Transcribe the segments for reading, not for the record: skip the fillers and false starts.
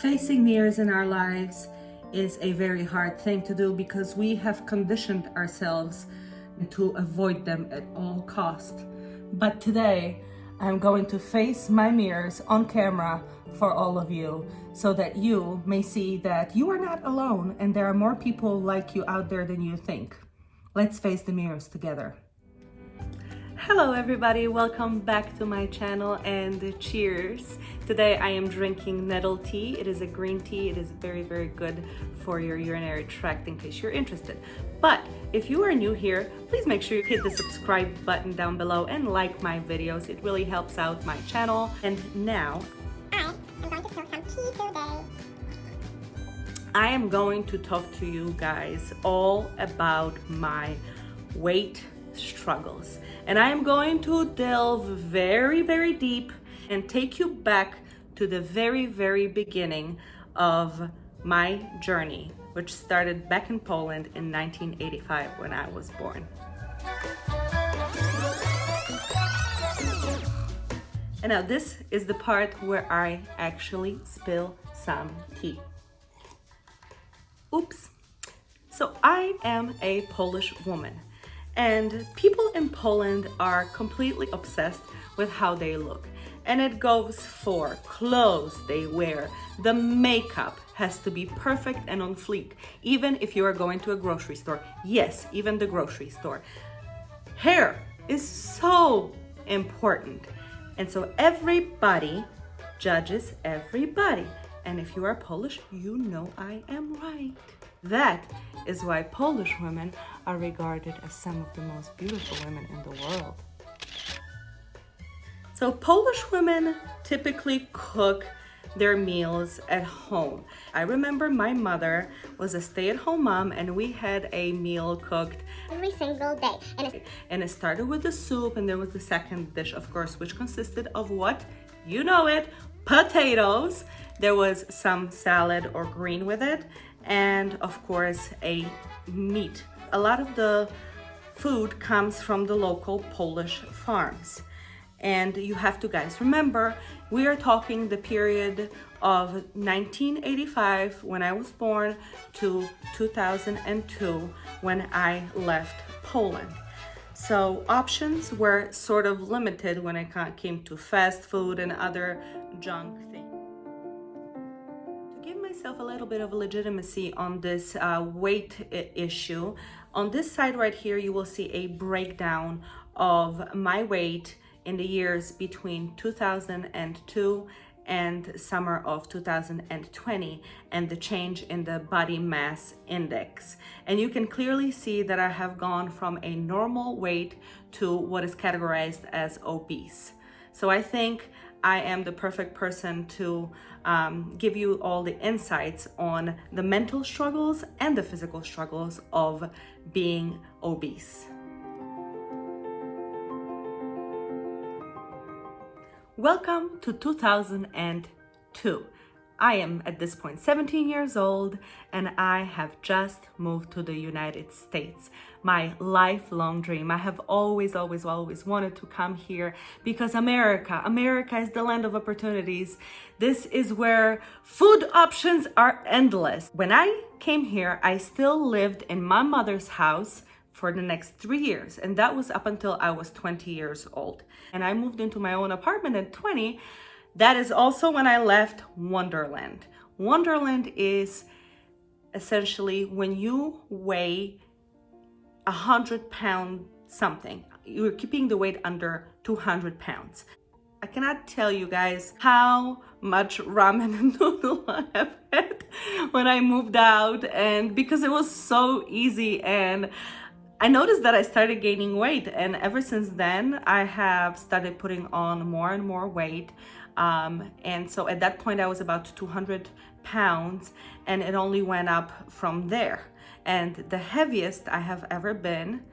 Facing mirrors in our lives is a very hard thing to do because we have conditioned ourselves to avoid them at all costs. But today, I'm going to face my mirrors on camera for all of you so that you may see that you are not alone and there are more people like you out there than you think. Let's face the mirrors together. Hello everybody, welcome back to my channel and cheers. Today I am drinking nettle tea. It is a green tea. It is very, very good for your urinary tract in case you're interested. But if you are new here, please make sure you hit the subscribe button down below and like my videos. It really helps out my channel. And now, I am going to spill some tea today. I am going to talk to you guys all about my weight struggles. And I am going to delve very, very deep and take you back to the very, very beginning of my journey, which started back in Poland in 1985 when I was born. And now this is the part where I actually spill some tea. Oops. So I am a Polish woman. And people in Poland are completely obsessed with how they look. And it goes for clothes they wear. The makeup has to be perfect and on fleek, even if you are going to a grocery store. Yes, even the grocery store. Hair is so important. And so everybody judges everybody. And if you are Polish, you know I am right. That is why Polish women are regarded as some of the most beautiful women in the world. So Polish women typically cook their meals at home. I remember my mother was a stay-at-home mom and we had a meal cooked every single day. And it started with the soup, and there was the second dish, of course, which consisted of what? You know it, potatoes. There was some salad or green with it, and of course a meat. A lot of the food comes from the local Polish farms. And you have to, guys, remember, we are talking the period of 1985 when I was born to 2002 when I left Poland. So options were sort of limited when it came to fast food and other junk things. To give myself a little bit of legitimacy on this weight issue, on this side right here, you will see a breakdown of my weight in the years between 2002 and summer of 2020 and the change in the body mass index. And you can clearly see that I have gone from a normal weight to what is categorized as obese. So I think I am the perfect person to give you all the insights on the mental struggles and the physical struggles of being obese. Welcome to 2002. I am at this point 17 years old and I have just moved to the United States. My lifelong dream. I have always wanted to come here because America is the land of opportunities. This is where food options are endless. When I came here, I still lived in my mother's house for the next 3 years. And that was up until I was 20 years old. And I moved into my own apartment at 20. That is also when I left Wonderland. Wonderland is essentially when you weigh 100 pounds something, you're keeping the weight under 200 pounds. I cannot tell you guys how much ramen and noodle I have had when I moved out, and because it was so easy, and I noticed that I started gaining weight, and ever since then I have started putting on more and more weight. And so at that point I was about 200 pounds and it only went up from there. And the heaviest I have ever been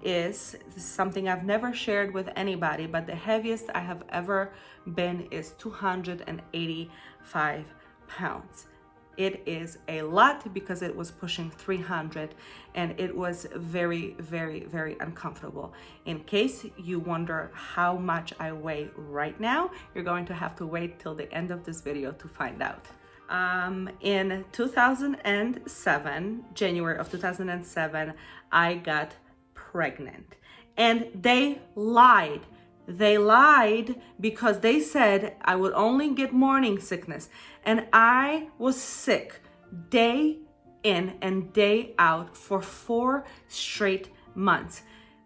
is something I've never shared with anybody, but the heaviest I have ever been is 285 pounds. It is a lot because it was pushing 300 and it was very, very, very uncomfortable. In case you wonder how much I weigh right now, you're going to have to wait till the end of this video to find out. In 2007, January of 2007, I got pregnant. And they lied. They lied because they said I would only get morning sickness. And I was sick day in and day out for 4 straight months.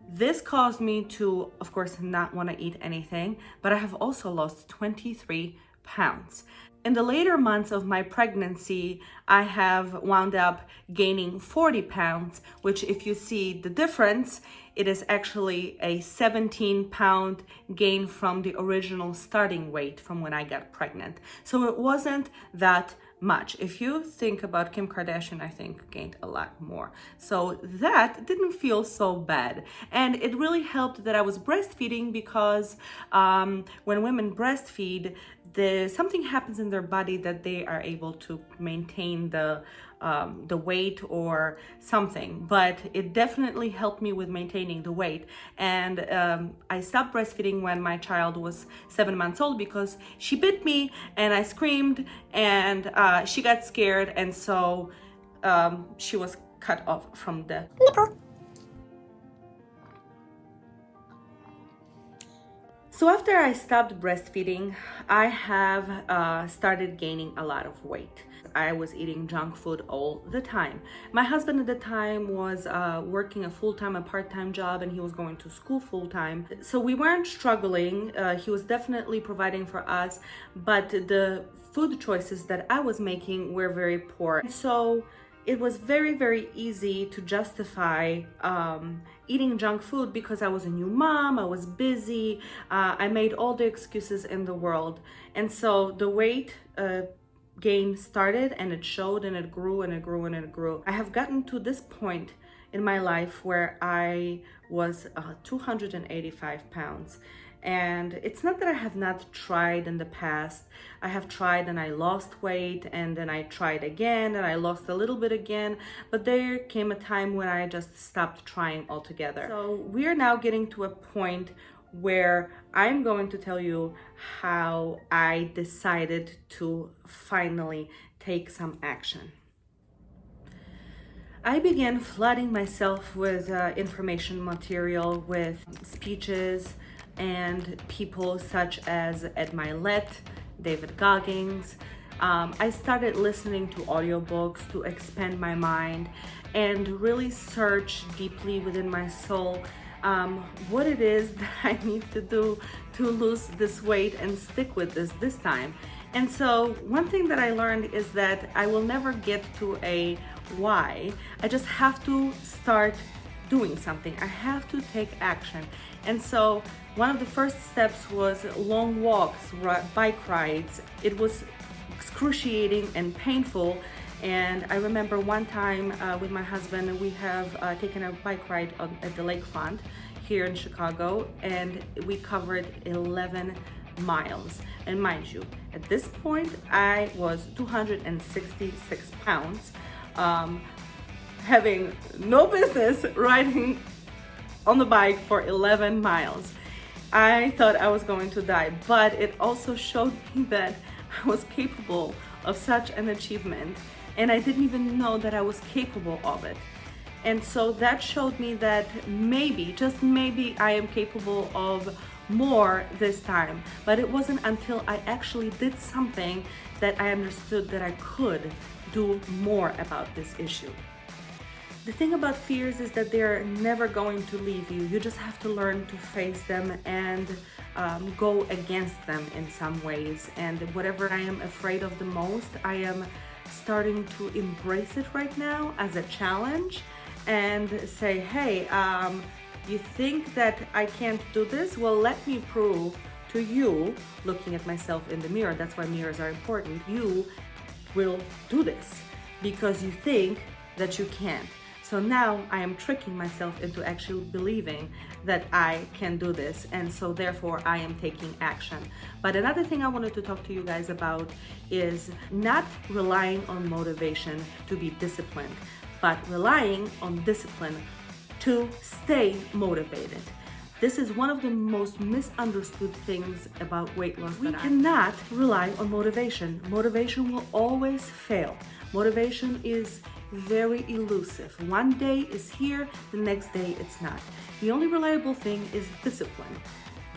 This caused me to, of course, not want to eat anything, but I have also lost 23 pounds. In the later months of my pregnancy, I have wound up gaining 40 pounds, which if you see the difference, it is actually a 17-pound gain from the original starting weight from when I got pregnant. So it wasn't that much. If you think about Kim Kardashian, I think gained a lot more. So that didn't feel so bad. And it really helped that I was breastfeeding because when women breastfeed, something happens in their body that they are able to maintain the weight or something, but it definitely helped me with maintaining the weight. And I stopped breastfeeding when my child was 7 months old because she bit me and I screamed and she got scared, and so she was cut off from the nipple. So after I stopped breastfeeding, I have started gaining a lot of weight. I was eating junk food all the time. My husband at the time was working a full-time and part-time job, and he was going to school full-time. So we weren't struggling. He was definitely providing for us, but the food choices that I was making were very poor. So it was very, very easy to justify eating junk food because I was a new mom, I was busy, I made all the excuses in the world. And so the weight gain started, and it showed, and it grew and it grew and it grew. I have gotten to this point in my life where I was 285 pounds. And it's not that I have not tried in the past. I have tried and I lost weight, and then I tried again and I lost a little bit again. But there came a time when I just stopped trying altogether. So we are now getting to a point where I'm going to tell you how I decided to finally take some action. I began flooding myself with information material, with speeches and people such as Ed Milet, David Goggins. I started listening to audiobooks to expand my mind and really search deeply within my soul what it is that I need to do to lose this weight and stick with this time. And so one thing that I learned is that I will never get to a why. I just have to start doing something. I have to take action. And so one of the first steps was long walks, bike rides. It was excruciating and painful. And I remember one time with my husband, we have taken a bike ride at the lakefront here in Chicago, and we covered 11 miles. And mind you, at this point, I was 266 pounds, having no business riding on the bike for 11 miles. I thought I was going to die, but it also showed me that I was capable of such an achievement, and I didn't even know that I was capable of it. And so that showed me that maybe, just maybe, I am capable of more this time. But it wasn't until I actually did something that I understood that I could do more about this issue. The thing about fears is that they're never going to leave you. You just have to learn to face them and go against them in some ways. And whatever I am afraid of the most, I am starting to embrace it right now as a challenge and say, hey, you think that I can't do this? Well, let me prove to you, looking at myself in the mirror, that's why mirrors are important, you will do this because you think that you can't. So now I am tricking myself into actually believing that I can do this, and so therefore I am taking action. But another thing I wanted to talk to you guys about is not relying on motivation to be disciplined, but relying on discipline to stay motivated. This is one of the most misunderstood things about weight loss. We cannot rely on motivation. Motivation will always fail. Motivation is very elusive. One day is here, the next day it's not. The only reliable thing is discipline.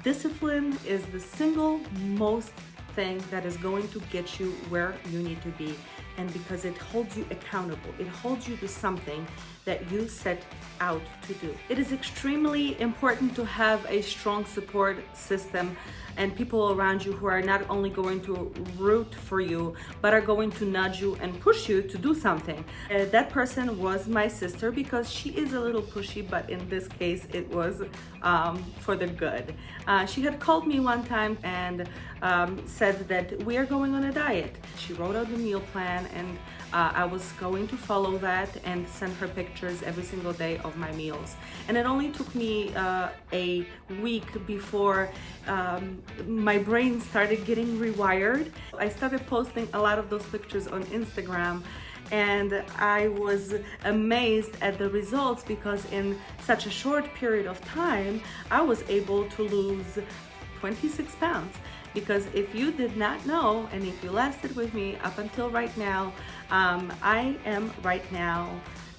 Discipline is the single most thing that is going to get you where you need to be, and because it holds you accountable, it holds you to something that you set out to do. It is extremely important to have a strong support system and people around you who are not only going to root for you, but are going to nudge you and push you to do something. That person was my sister, because she is a little pushy, but in this case it was for the good. She had called me one time and said that we are going on a diet. She wrote out the meal plan, and I was going to follow that and send her pictures every single day of my meals. And it only took me a week before my brain started getting rewired. I started posting a lot of those pictures on Instagram, and I was amazed at the results, because in such a short period of time I was able to lose 26 pounds. Because if you did not know, and if you lasted with me up until right now, I am right now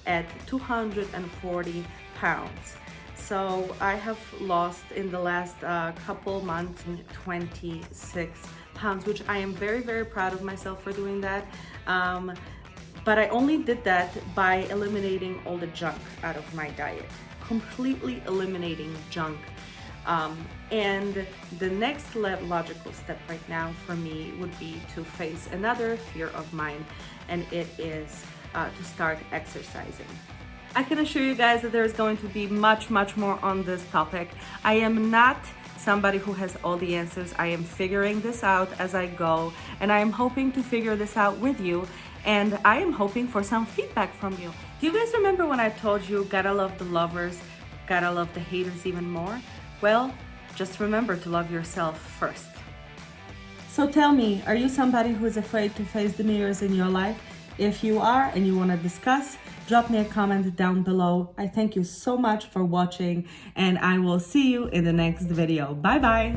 at 240 pounds. So I have lost in the last couple months 26 pounds, which I am very, very proud of myself for doing that. But I only did that by eliminating all the junk out of my diet, completely eliminating junk. And the next logical step right now for me would be to face another fear of mine, and it is to start exercising. I can assure you guys that there's going to be much more on this topic. I am not somebody who has all the answers. I am figuring this out as I go, and I am hoping to figure this out with you, and I am hoping for some feedback from you. Do you guys remember when I told you gotta love the lovers, gotta love the haters even more? Well, just remember to love yourself first. So tell me, are you somebody who is afraid to face the mirrors in your life? If you are and you want to discuss, drop me a comment down below. I thank you so much for watching, and I will see you in the next video. Bye bye.